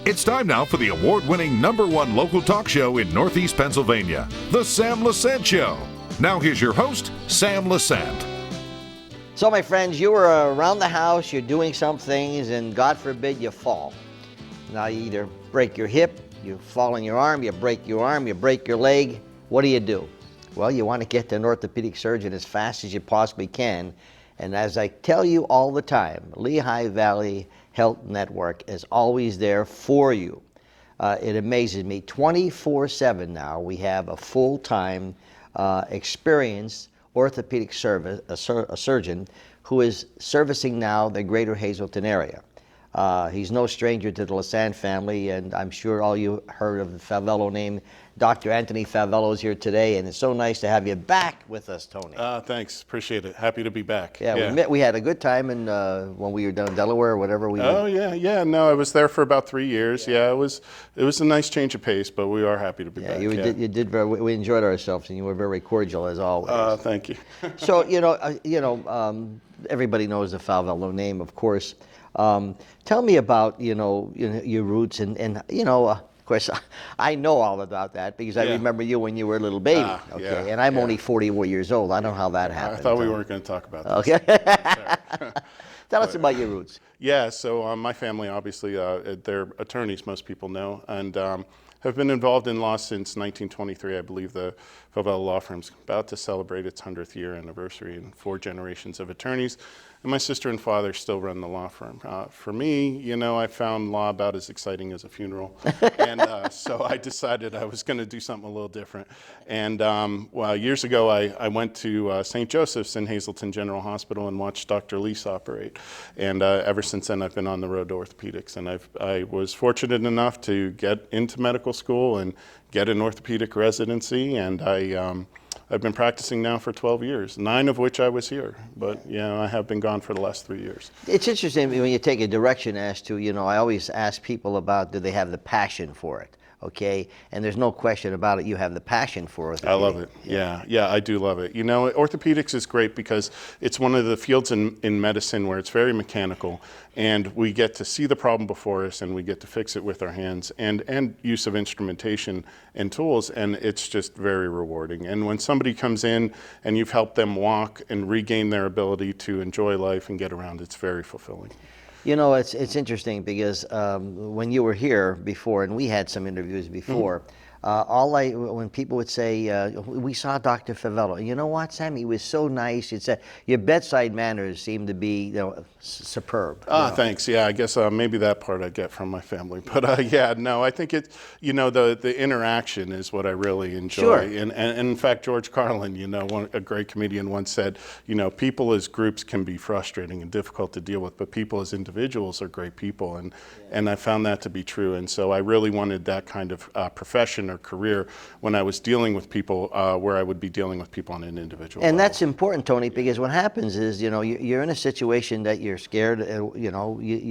It's time now for the award-winning #1 local talk show in Northeast Pennsylvania, The Sam Lesante Show. Now here's your host, Sam Lesante. So my friends, you were around the house, you're doing some things, and God forbid you fall. Now you either break your hip, you fall on your arm, you break your leg. What do? Well, you want to get to an orthopedic surgeon as fast as you possibly can. And as I tell you all the time, Lehigh Valley Health Network is always there for you. It amazes me. 24/7 now, we have a full-time, experienced orthopedic surgeon who is servicing now the greater Hazleton area. He's no stranger to the Lesante family, and I'm sure all you heard of the Falvello name. Dr. Anthony Falvello is here today, and it's so nice to have you back with us, Tony. Thanks, appreciate it. Happy to be back. Yeah. We had a good time when we were down in Delaware or whatever we were. Yeah. No, I was there for about 3 years. Yeah, it was a nice change of pace, but we are happy to be back. We enjoyed ourselves, and you were very cordial as always. Thank you. So everybody knows the Falvello name, of course. Tell me about your roots and of course I know all about that because I remember you when you were a little baby. And I'm only 41 years old. I don't know how that happened. I thought we weren't going to talk about that. Okay. Tell us about your roots. Yeah. So my family, obviously, they're attorneys. Most people know, and have been involved in law since 1923. I believe the Falvello Law Firm's about to celebrate its 100th year anniversary, and 4 generations of attorneys. And my sister and father still run the law firm. For me, I found law about as exciting as a funeral. And so I decided I was going to do something a little different. And years ago, I went to St. Joseph's in Hazleton General Hospital and watched Dr. Lease operate. And ever since then, I've been on the road to orthopedics. And I was fortunate enough to get into medical school and get an orthopedic residency. And I've been practicing now for 12 years, 9 of which I was here, but I have been gone for the last 3 years. It's interesting when you take a direction as to, I always ask people about, do they have the passion for it? Okay, and there's no question about it. You have the passion for it. I love it. Yeah, I do love it. Orthopedics is great because it's one of the fields in medicine where it's very mechanical, and we get to see the problem before us, and we get to fix it with our hands, and use of instrumentation and tools, and it's just very rewarding. And when somebody comes in and you've helped them walk and regain their ability to enjoy life and get around, it's very fulfilling. It's interesting because when you were here before, and we had some interviews before, when people would say, we saw Dr. Falvello, you know what, Sam, he was so nice. You'd say, your bedside manners seem to be superb. Thanks. Yeah, I guess maybe that part I get from my family. But I think it's, the interaction is what I really enjoy. Sure. And in fact, George Carlin, a great comedian once said, people as groups can be frustrating and difficult to deal with, but people as individuals are great people. And I found that to be true. And so I really wanted that kind of profession or career when I was dealing with people, where I would be dealing with people on an individual level. That's important, Tony, because what happens is, you're in a situation that you're scared, you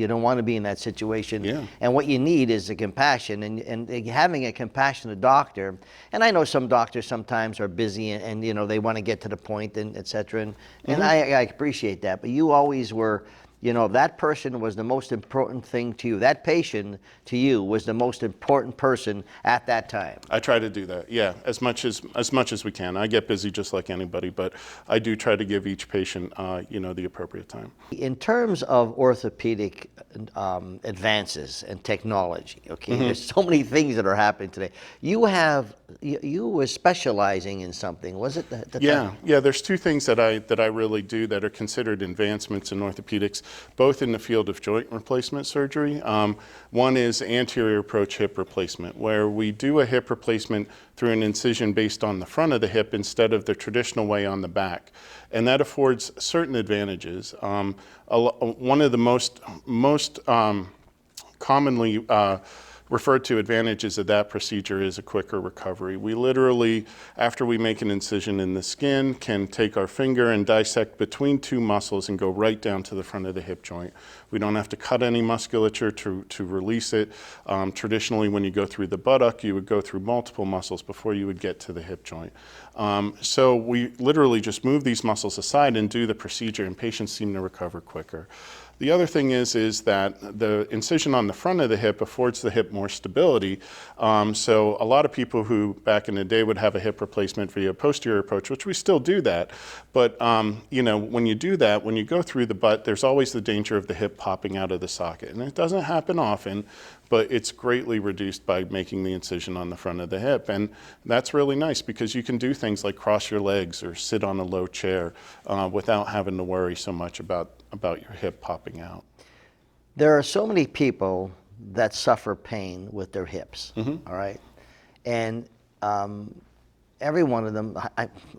don't want to be in that situation. Yeah. And what you need is the compassion, and having a compassionate doctor. And I know some doctors sometimes are busy and they want to get to the point, and et cetera. And I appreciate that. But you always were, that person was the most important thing to you. That patient to you was the most important person at that time. I try to do that, as much as we can. I get busy just like anybody, but I do try to give each patient, the appropriate time. In terms of orthopedic advances and technology, there's so many things that are happening today. You were specializing in something, was it? Yeah. There's 2 things that I really do that are considered advancements in orthopedics, both in the field of joint replacement surgery. One is anterior approach hip replacement, where we do a hip replacement through an incision based on the front of the hip instead of the traditional way on the back. And that affords certain advantages. One of the most commonly referred to advantages of that procedure is a quicker recovery. We literally, after we make an incision in the skin, can take our finger and dissect between two muscles and go right down to the front of the hip joint. We don't have to cut any musculature to release it. Traditionally, when you go through the buttock, you would go through multiple muscles before you would get to the hip joint. So we literally just move these muscles aside and do the procedure, and patients seem to recover quicker. The other thing is that the incision on the front of the hip affords the hip more stability. So a lot of people who back in the day would have a hip replacement via posterior approach, which we still do that, but when you do that, when you go through the butt, there's always the danger of the hip popping out of the socket. And it doesn't happen often, but it's greatly reduced by making the incision on the front of the hip. And that's really nice because you can do things like cross your legs or sit on a low chair without having to worry so much about your hip popping out. There are so many people that suffer pain with their hips, all right? And every one of them,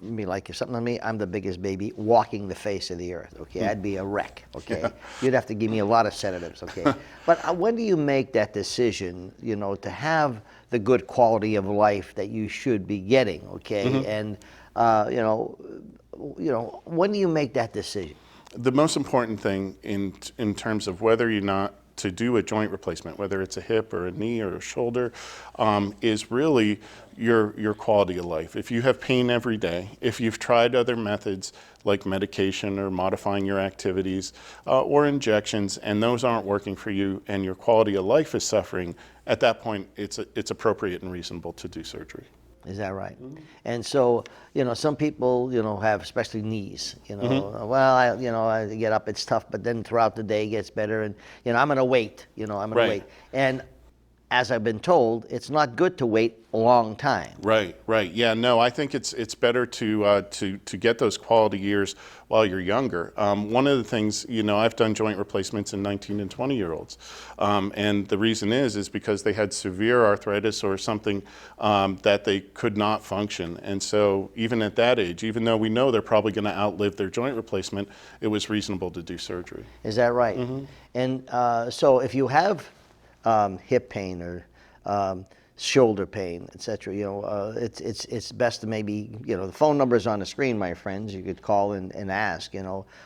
like if something on me, I'm the biggest baby walking the face of the earth, okay? I'd be a wreck, okay? Yeah. You'd have to give me a lot of sedatives, okay? But when do you make that decision, to have the good quality of life that you should be getting, okay? And, when do you make that decision? The most important thing in terms of whether you're not to do a joint replacement, whether it's a hip or a knee or a shoulder, is really your quality of life. If you have pain every day, if you've tried other methods like medication or modifying your activities or injections, and those aren't working for you and your quality of life is suffering, at that point it's appropriate and reasonable to do surgery. Is that right? And so, some people, have especially knees, well, I get up, it's tough, but then throughout the day it gets better, and, I'm going to wait, I'm going to wait. And as I've been told, it's not good to wait a long time. Right. Yeah, no, I think it's better to get those quality years while you're younger. One of the things, I've done joint replacements in 19 and 20-year-olds. And the reason is because they had severe arthritis or something that they could not function. And so even at that age, even though we know they're probably going to outlive their joint replacement, it was reasonable to do surgery. Is that right? And so if you have hip pain or shoulder pain, etc. It's best to maybe, the phone number is on the screen, my friends. You could call and ask,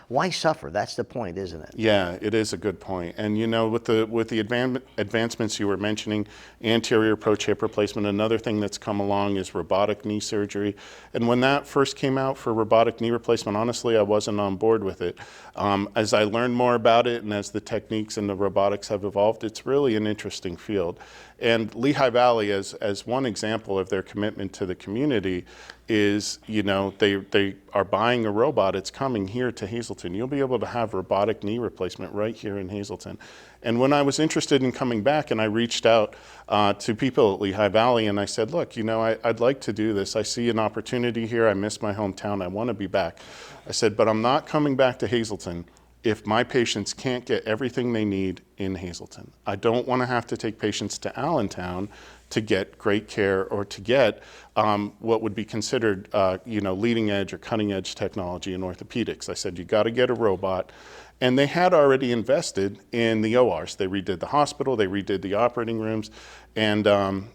why suffer? That's the point, isn't it? Yeah, it is a good point. And with the advancements you were mentioning, anterior approach hip replacement, another thing that's come along is robotic knee surgery. And when that first came out for robotic knee replacement, honestly, I wasn't on board with it. As I learned more about it and as the techniques and the robotics have evolved, it's really an interesting field. And Lehigh Valley, as one example of their commitment to the community, is, they are buying a robot. It's coming here to Hazleton. You'll be able to have robotic knee replacement right here in Hazleton. And when I was interested in coming back, and I reached out to people at Lehigh Valley, and I said, look, I'd like to do this. I see an opportunity here. I miss my hometown. I want to be back. I said, but I'm not coming back to Hazleton if my patients can't get everything they need in Hazleton. I don't want to have to take patients to Allentown to get great care or to get what would be considered leading edge or cutting edge technology in orthopedics. I said, you got to get a robot. And they had already invested in the ORs. They redid the hospital, they redid the operating rooms. And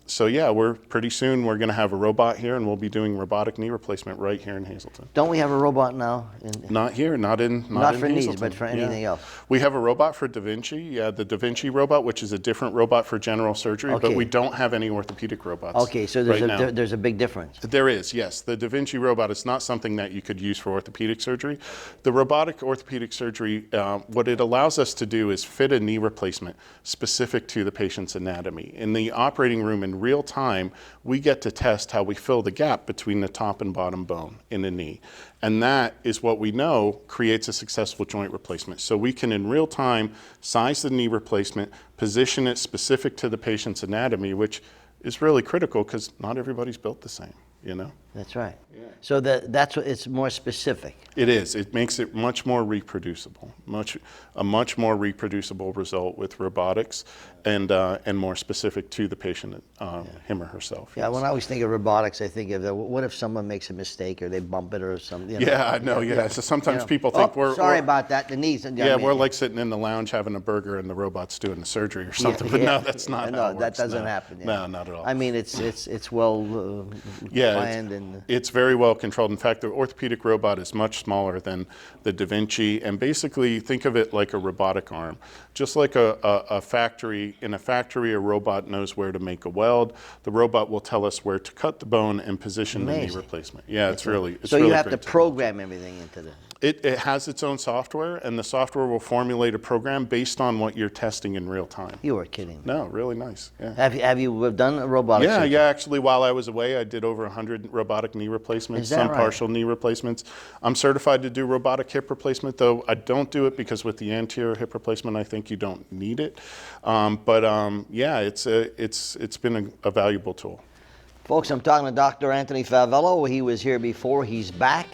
so yeah, pretty soon we're gonna have a robot here, and we'll be doing robotic knee replacement right here in Hazleton. Don't we have a robot now? Not here, not for in knees, Hazleton. but for anything else. We have a robot for Da Vinci, the Da Vinci robot, which is a different robot for general surgery, but we don't have any orthopedic robots. Okay, so there's a big difference. There is, yes. The Da Vinci robot is not something that you could use for orthopedic surgery. The robotic orthopedic surgery, what it allows us to do is fit a knee replacement specific to the patient's anatomy. In the operating room in real time, we get to test how we fill the gap between the top and bottom bone in the knee. And that is what we know creates a successful joint replacement. So we can in real time size the knee replacement, position it specific to the patient's anatomy, which is really critical because not everybody's built the same, That's right. Yeah. So that's what it's more specific. It is. It makes it much more reproducible, a much more reproducible result with robotics, and more specific to the patient, him or herself. Yeah. Yes. When I always think of robotics, I think of what if someone makes a mistake or they bump it or something. You know? Yeah, I know. Yeah. So sometimes people think sorry about that. The knees. Yeah, we're like sitting in the lounge having a burger and the robot's doing the surgery or something. But no, that's not. No, how it works. that doesn't happen. Yeah. No, not at all. I mean, it's well planned and it's very well controlled. In fact, the orthopedic robot is much smaller than the Da Vinci, and basically think of it like a robotic arm. Just like a factory, in a factory, a robot knows where to make a weld. The robot will tell us where to cut the bone and position the knee replacement. Yeah, it's really so really you have great to program everything into the. It has its own software, and the software will formulate a program based on what you're testing in real time. You are kidding. No, really nice. Yeah. Have you done a robotic surgery? Yeah. Actually, while I was away, I did over 100 robotic knee replacements, some partial knee replacements. I'm certified to do robotic hip replacement, though I don't do it because with the anterior hip replacement, I think you don't need it. Yeah, it's been a valuable tool. Folks, I'm talking to Dr. Anthony Falvello. He was here before. He's back.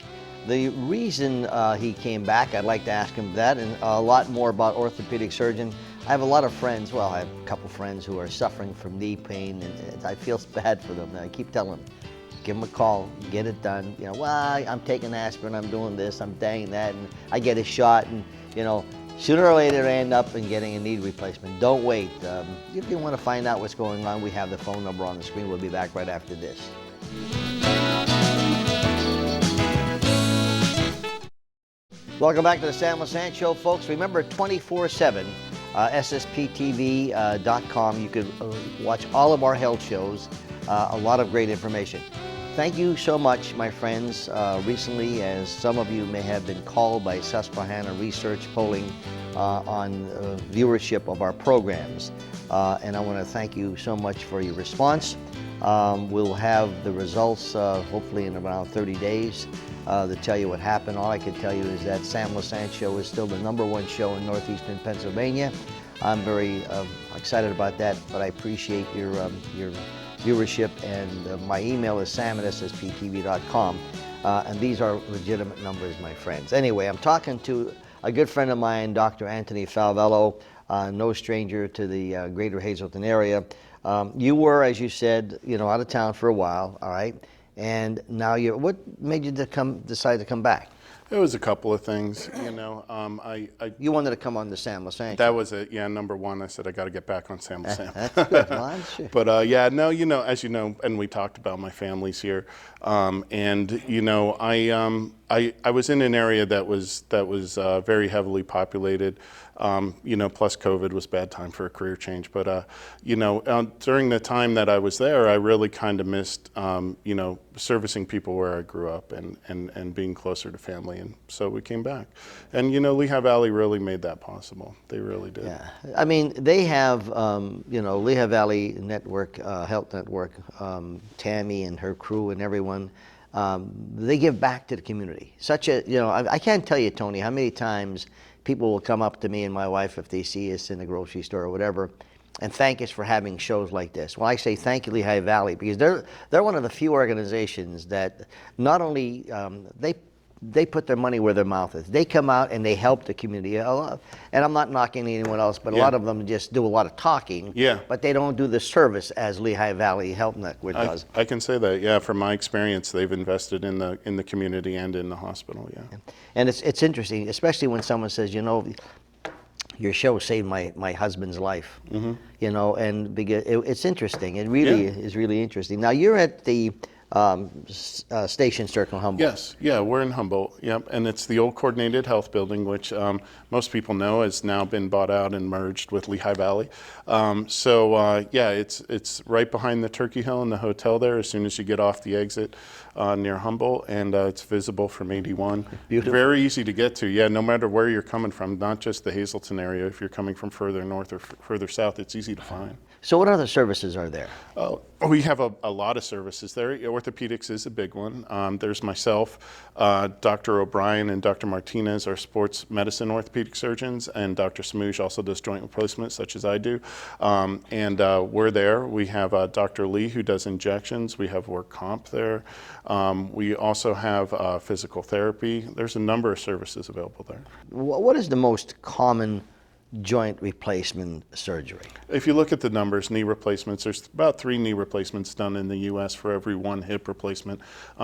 The reason he came back, I'd like to ask him that and a lot more about orthopedic surgeon. I have a lot of friends, well, I have a couple friends who are suffering from knee pain, and I feel bad for them. And I keep telling them, give them a call, get it done. You know, well, I'm taking aspirin, I'm doing this, I'm doing that, and I get a shot, and you know, sooner or later I end up in getting a knee replacement. Don't wait. If you want to find out what's going on, we have the phone number on the screen. We'll be back right after this. Welcome back to the Sam Lesante Show, folks. Remember, 24/7, ssptv.com. You can watch all of our health shows, a lot of great information. Thank you so much, my friends. Recently, as some of you may have been called by Susquehanna Research polling on viewership of our programs. And I want to thank you so much for your response. We'll have the results hopefully in around 30 days. To tell you what happened. All I can tell you is that Sam Lesante Show is still the #1 show in northeastern Pennsylvania. I'm very excited about that, but I appreciate your viewership, and my email is sam@ssptv.com, and these are legitimate numbers, my friends. Anyway, I'm talking to a good friend of mine, Dr. Anthony Falvello, no stranger to the greater Hazleton area. You were, as you said, out of town for a while, all right? And now what made you decide to come back? It was a couple of things, You wanted to come on the Sam Lesante. That was it, yeah, #1. I said I got to get back on Sam Lesante. That's good. Well, sure. But no, as you know, and we talked about my family's here, and I was in an area that was very heavily populated. Plus COVID was a bad time for a career change. But during the time that I was there, I really kind of missed servicing people where I grew up and being closer to family. And so we came back. And Lehigh Valley really made that possible. They really did. Yeah, I mean, they have Lehigh Valley Network, Health Network, Tammy and her crew and everyone. They give back to the community. I can't tell you, Tony, how many times people will come up to me and my wife if they see us in the grocery store or whatever and thank us for having shows like this. Well, I say thank you, Lehigh Valley, because they're one of the few organizations that not only they put their money where their mouth is. They come out and they help the community a lot. And I'm not knocking anyone else, but a lot of them just do a lot of talking. Yeah. But they don't do the service as Lehigh Valley Health Network does. I can say that. Yeah, from my experience, they've invested in the community and in the hospital. Yeah. And it's interesting, especially when someone says, your show saved my husband's life. Mm-hmm. And because it's interesting. It really is really interesting. Now you're at the Station Circle, Humboldt. Yes, yeah, we're in Humboldt, yep, and it's the old Coordinated Health Building, which most people know has now been bought out and merged with Lehigh Valley. It's right behind the Turkey Hill and the hotel there as soon as you get off the exit near Humboldt, and it's visible from 81. Beautiful. Very easy to get to, yeah, no matter where you're coming from, not just the Hazleton area. If you're coming from further north or further south, it's easy to find. So what other services are there? We have a lot of services there. Orthopedics is a big one. There's myself, Dr. O'Brien and Dr. Martinez are sports medicine orthopedic surgeons, and Dr. Samouj also does joint replacement, such as I do. We're there. We have Dr. Lee, who does injections. We have work comp there. We also have physical therapy. There's a number of services available there. What is the most common joint replacement surgery? If you look at the numbers, knee replacements, there's about 3 knee replacements done in the U.S. for every 1 hip replacement.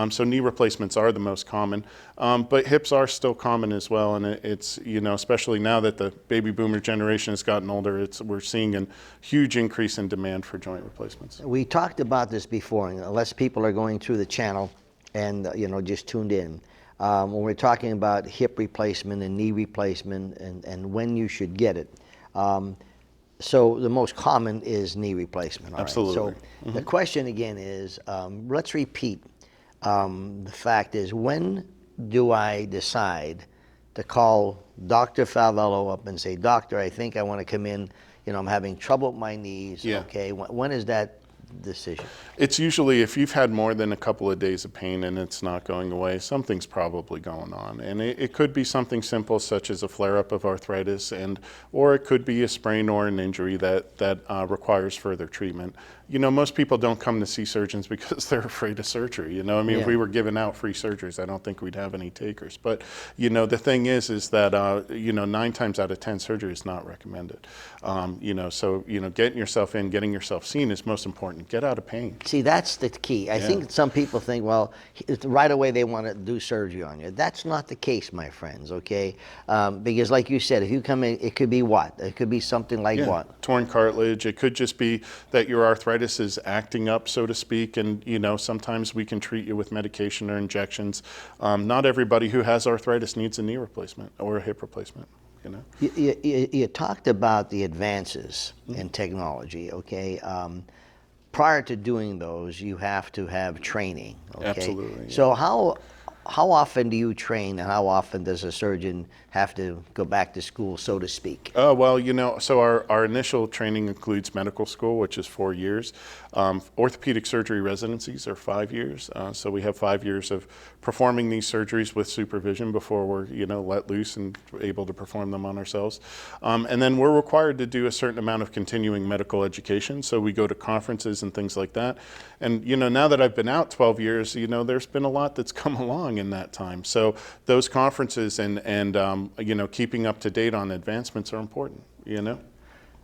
So knee replacements are the most common, but hips are still common as well. And it's, you know, especially now that the baby boomer generation has gotten older, we're seeing a huge increase in demand for joint replacements. We talked about this before, and unless people are going through the channel and, you know, just tuned in. When we're talking about hip replacement and knee replacement and when you should get it. So the most common is knee replacement. All Absolutely. Right? So the question again is, let's repeat. The fact is, when do I decide to call Dr. Falvello up and say, Doctor, I think I want to come in, you know, I'm having trouble with my knees. Yeah. Okay, when is that decision? It's usually if you've had more than a couple of days of pain and it's not going away, something's probably going on. And it could be something simple such as a flare-up of arthritis, or it could be a sprain or an injury that requires further treatment. You know, most people don't come to see surgeons because they're afraid of surgery. You know, I mean, if we were giving out free surgeries, I don't think we'd have any takers. But, you know, the thing is that, you know, 9 times out of 10 surgery is not recommended. You know, so, you know, getting yourself in, getting yourself seen is most important. Get out of pain. See, that's the key. I think some people think, well, right away they want to do surgery on you. That's not the case, my friends, okay? Because like you said, if you come in, it could be what? It could be something like what? Torn cartilage. It could just be that your arthritis is acting up, so to speak, and, you know, sometimes we can treat you with medication or injections. Not everybody who has arthritis needs a knee replacement or a hip replacement. You know? You talked about the advances in technology, okay? Prior to doing those, you have to have training, okay? Absolutely. So how often do you train, and how often does a surgeon have to go back to school, so to speak? Well, you know, so our initial training includes medical school, which is 4 years. Orthopedic surgery residencies are 5 years. So we have 5 years of performing these surgeries with supervision before we're, you know, let loose and able to perform them on ourselves. And then we're required to do a certain amount of continuing medical education. So we go to conferences and things like that. And, you know, now that I've been out 12 years, you know, there's been a lot that's come along in that time. So those conferences and you know, keeping up to date on advancements are important, you know?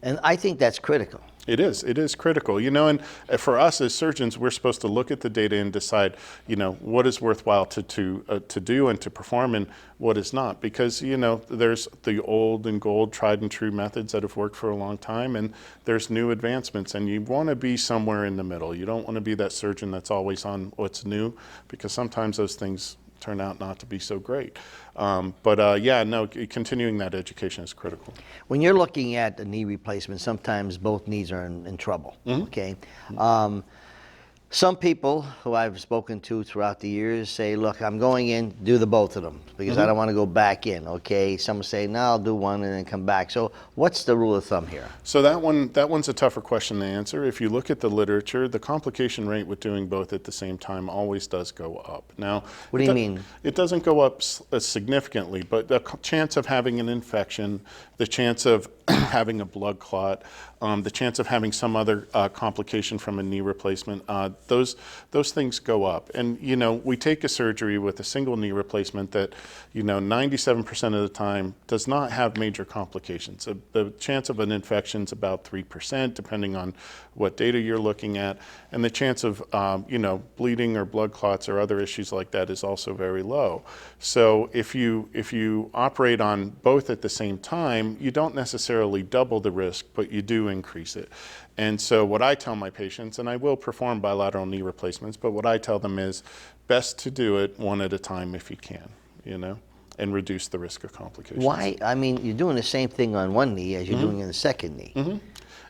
And I think that's critical. It is critical, you know, and for us as surgeons, we're supposed to look at the data and decide, you know, what is worthwhile to do and to perform and what is not, because, you know, there's the old and gold tried and true methods that have worked for a long time, and there's new advancements, and you want to be somewhere in the middle. You don't want to be that surgeon that's always on what's new, because sometimes those things turn out not to be so great. Yeah, no, continuing that education is critical. When you're looking at a knee replacement, sometimes both knees are in trouble, okay? Some people who I've spoken to throughout the years say, look, I'm going in, do the both of them because I don't want to go back in, okay? Some say, no, I'll do one and then come back. So what's the rule of thumb here? So that one's a tougher question to answer. If you look at the literature, the complication rate with doing both at the same time always does go up. Now, what do you mean? It doesn't go up significantly, but the chance of having an infection, the chance of having a blood clot, the chance of having some other complication from a knee replacement, those things go up. And, you know, we take a surgery with a single knee replacement that, you know, 97% of the time does not have major complications. So the chance of an infection is about 3%, depending on what data you're looking at. And the chance of, you know, bleeding or blood clots or other issues like that is also very low. So if you operate on both at the same time, you don't necessarily double the risk, but you do increase it. And so what I tell my patients, and I will perform bilateral knee replacements, but what I tell them is best to do it one at a time if you can, you know, and reduce the risk of complications. Why? I mean, you're doing the same thing on one knee as you're doing in the second knee.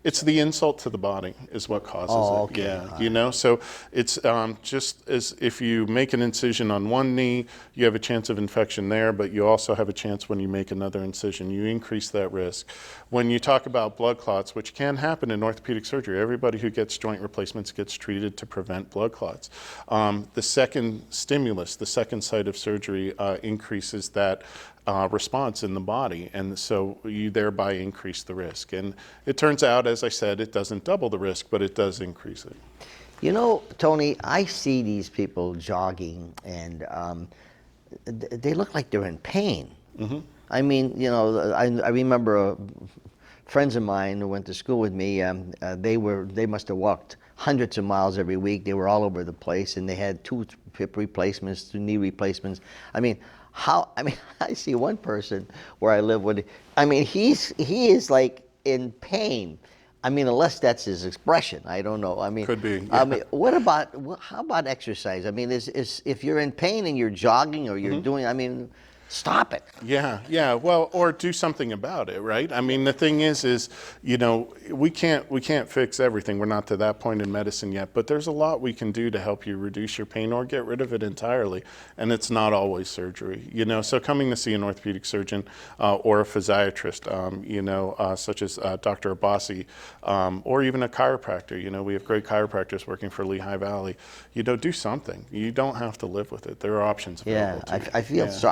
It's the insult to the body is what causes Oh, it. okay. Yeah, you know, so it's just as if you make an incision on one knee, you have a chance of infection there, but you also have a chance when you make another incision. You increase that risk. When you talk about blood clots, which can happen in orthopedic surgery, everybody who gets joint replacements gets treated to prevent blood clots. The second stimulus, the second site of surgery, increases that response in the body, and so you thereby increase the risk. And it turns out, as I said, it doesn't double the risk, but it does increase it. You know, Tony, I see these people jogging, and they look like they're in pain. I mean, you know, I remember friends of mine who went to school with me. They must have walked hundreds of miles every week. They were all over the place, and they had 2 hip replacements, 2 knee replacements. I mean, I see one person where I live with. I mean, he is like in pain. I mean, unless that's his expression, I don't know. I mean, Could be. Yeah. I mean, how about exercise? I mean, is if you're in pain and you're jogging or you're doing, I mean, stop it. Yeah. Well, or do something about it, right? I mean, the thing is, you know, we can't fix everything. We're not to that point in medicine yet, but there's a lot we can do to help you reduce your pain or get rid of it entirely. And it's not always surgery, you know. So coming to see an orthopedic surgeon or a physiatrist, you know, such as Dr. Abbasi, or even a chiropractor. You know, we have great chiropractors working for Lehigh Valley. You know, do something. You don't have to live with it. There are options available to you.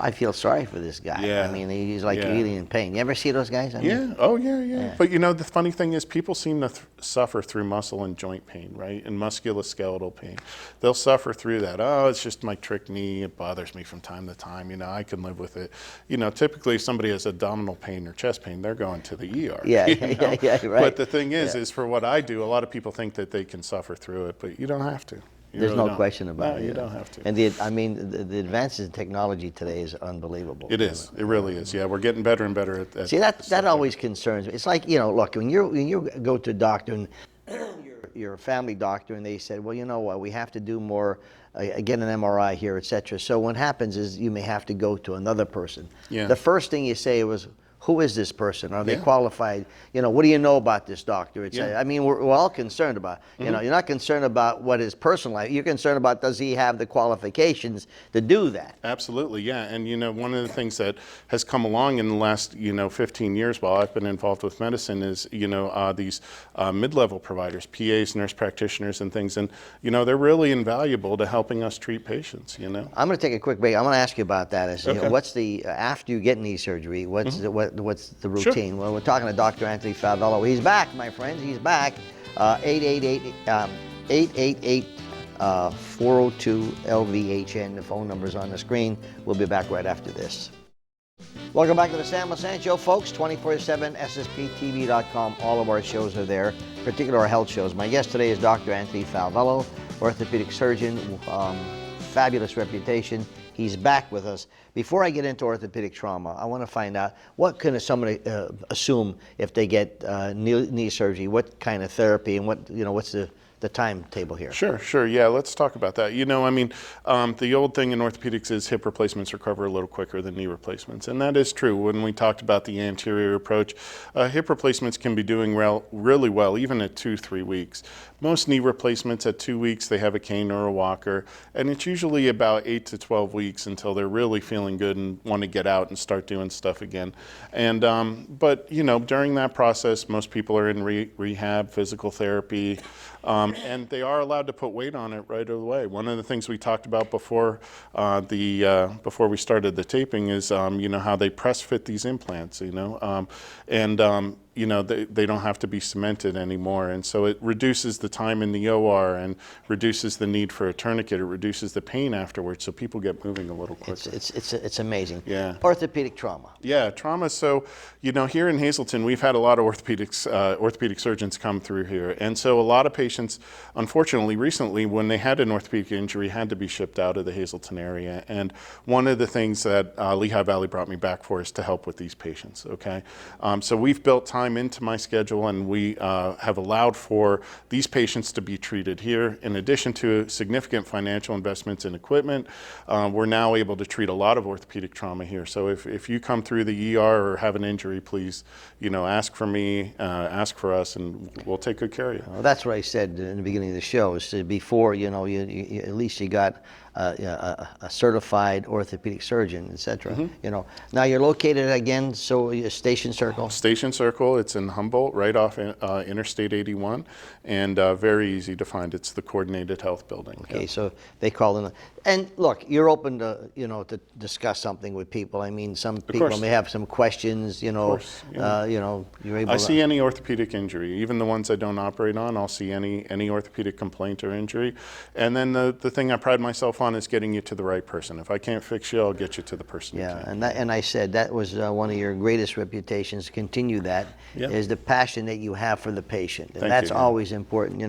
I feel sorry for this guy. Yeah. I mean, he's like Yeah. really in pain. You ever see those guys? I mean, Yeah. Oh, yeah. But you know, the funny thing is, people seem to suffer through muscle and joint pain, right? And musculoskeletal pain. They'll suffer through that. Oh, it's just my trick knee. It bothers me from time to time. You know, I can live with it. You know, typically if somebody has abdominal pain or chest pain, they're going to the ER. Yeah, you know? yeah, right. But the thing is for what I do, a lot of people think that they can suffer through it, but you don't have to. You There's really no don't. question about it. No, you yeah. don't have to. And the advances in technology today is unbelievable. It is. It really is. Yeah, we're getting better and better at See, that always concerns me. It's like, you know, look, when you go to a doctor and you're a family doctor and they said, well, you know what, we have to do more, get an MRI here, etc. So what happens is you may have to go to another person. Yeah. The first thing you say was, who is this person? Are they Yeah. qualified? You know, what do you know about this doctor? Yeah. I mean, we're all concerned about, you know, you're not concerned about what his personal life, you're concerned about does he have the qualifications to do that? Absolutely, yeah. And you know, one of the things that has come along in the last 15 years while I've been involved with medicine is these mid-level providers, PAs, nurse practitioners, and things. And you know, they're really invaluable to helping us treat patients. You know. I'm going to take a quick break. I'm going to ask you about that. You know, Okay. what's the after you get knee surgery? What's the Sure. routine? Well, we're talking to Dr. Anthony Falvello. He's back, my friends. He's back. 888-402-LVHN. The phone number's on the screen. We'll be back right after this. Welcome back to the Sam Lesante Show, folks. 24/7, SSPTV.com. All of our shows are there, particularly our health shows. My guest today is Dr. Anthony Falvello, orthopedic surgeon, fabulous reputation. He's back with us. Before I get into orthopedic trauma, I want to find out what can somebody assume if they get knee surgery, what kind of therapy, and what's the timetable here? Sure. Yeah, let's talk about that. You know, I mean, the old thing in orthopedics is hip replacements recover a little quicker than knee replacements. And that is true. When we talked about the anterior approach, hip replacements can be doing really well, even at 2-3 weeks. Most knee replacements at 2 weeks, they have a cane or a walker. And it's usually about 8 to 12 weeks until they're really feeling good and want to get out and start doing stuff again. And, but, you know, during that process, most people are in rehab, physical therapy, and they are allowed to put weight on it right away. One of the things we talked about before before we started the taping is how they press fit these implants, they don't have to be cemented anymore, and so it reduces the time in the OR and reduces the need for a tourniquet. It reduces the pain afterwards, so people get moving a little quicker. It's amazing. Yeah. Orthopedic trauma. Yeah, trauma. So, here in Hazleton, we've had a lot of orthopedic surgeons come through here. And so a lot of patients, unfortunately, recently, when they had an orthopedic injury, had to be shipped out of the Hazleton area. And one of the things that Lehigh Valley brought me back for is to help with these patients, okay? So we've built time time into my schedule, and we have allowed for these patients to be treated here. In addition to significant financial investments in equipment, we're now able to treat a lot of orthopedic trauma here. So if you come through the ER or have an injury, please, ask for me, ask for us, and we'll take good care of you. Well, that's what I said in the beginning of the show. Is before, you at least you got a certified orthopedic surgeon, etc. Now you're located again, so Station Circle. Station Circle. It's in Humboldt, right off Interstate 81, and very easy to find. It's the Coordinated Health Building. Okay, so they call in. And look, you're open to to discuss something with people. I mean, some people may have some questions. Of course, yeah. You're able. I see any orthopedic injury, even the ones I don't operate on. I'll see any orthopedic complaint or injury, and then the thing I pride myself on is getting you to the right person. If I can't fix you, I'll get you to the person. Yeah, and I said that was one of your greatest reputations. Continue that. Is the passion that you have for the patient, and that's always important.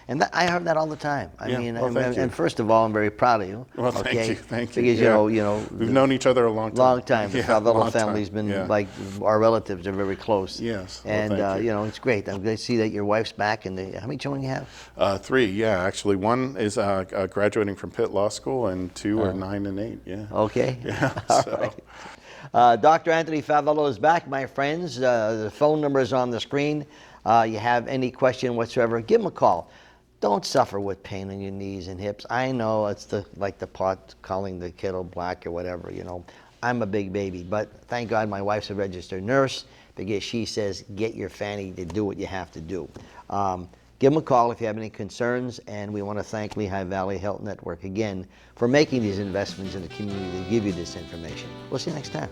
And I heard that all the time. I mean, and first of all, I'm very proud of you. Well, thank you. Because we've known each other a long time. Long time. The Falvello family's been like our relatives. Are very close. Yes. And it's great. I'm glad to see that your wife's back. And how many children you have? 3. Yeah, actually, one is graduating from Pitt Law School, and 2 are 9 and 8. Yeah. Okay. Yeah. All right. Dr. Anthony Falvello is back, my friends. The phone number is on the screen. You have any question whatsoever, give him a call. Don't suffer with pain in your knees and hips. I know it's like the pot calling the kettle black or whatever, I'm a big baby, but thank God my wife's a registered nurse, because she says get your fanny to do what you have to do. Give them a call if you have any concerns, and we want to thank Lehigh Valley Health Network again for making these investments in the community to give you this information. We'll see you next time.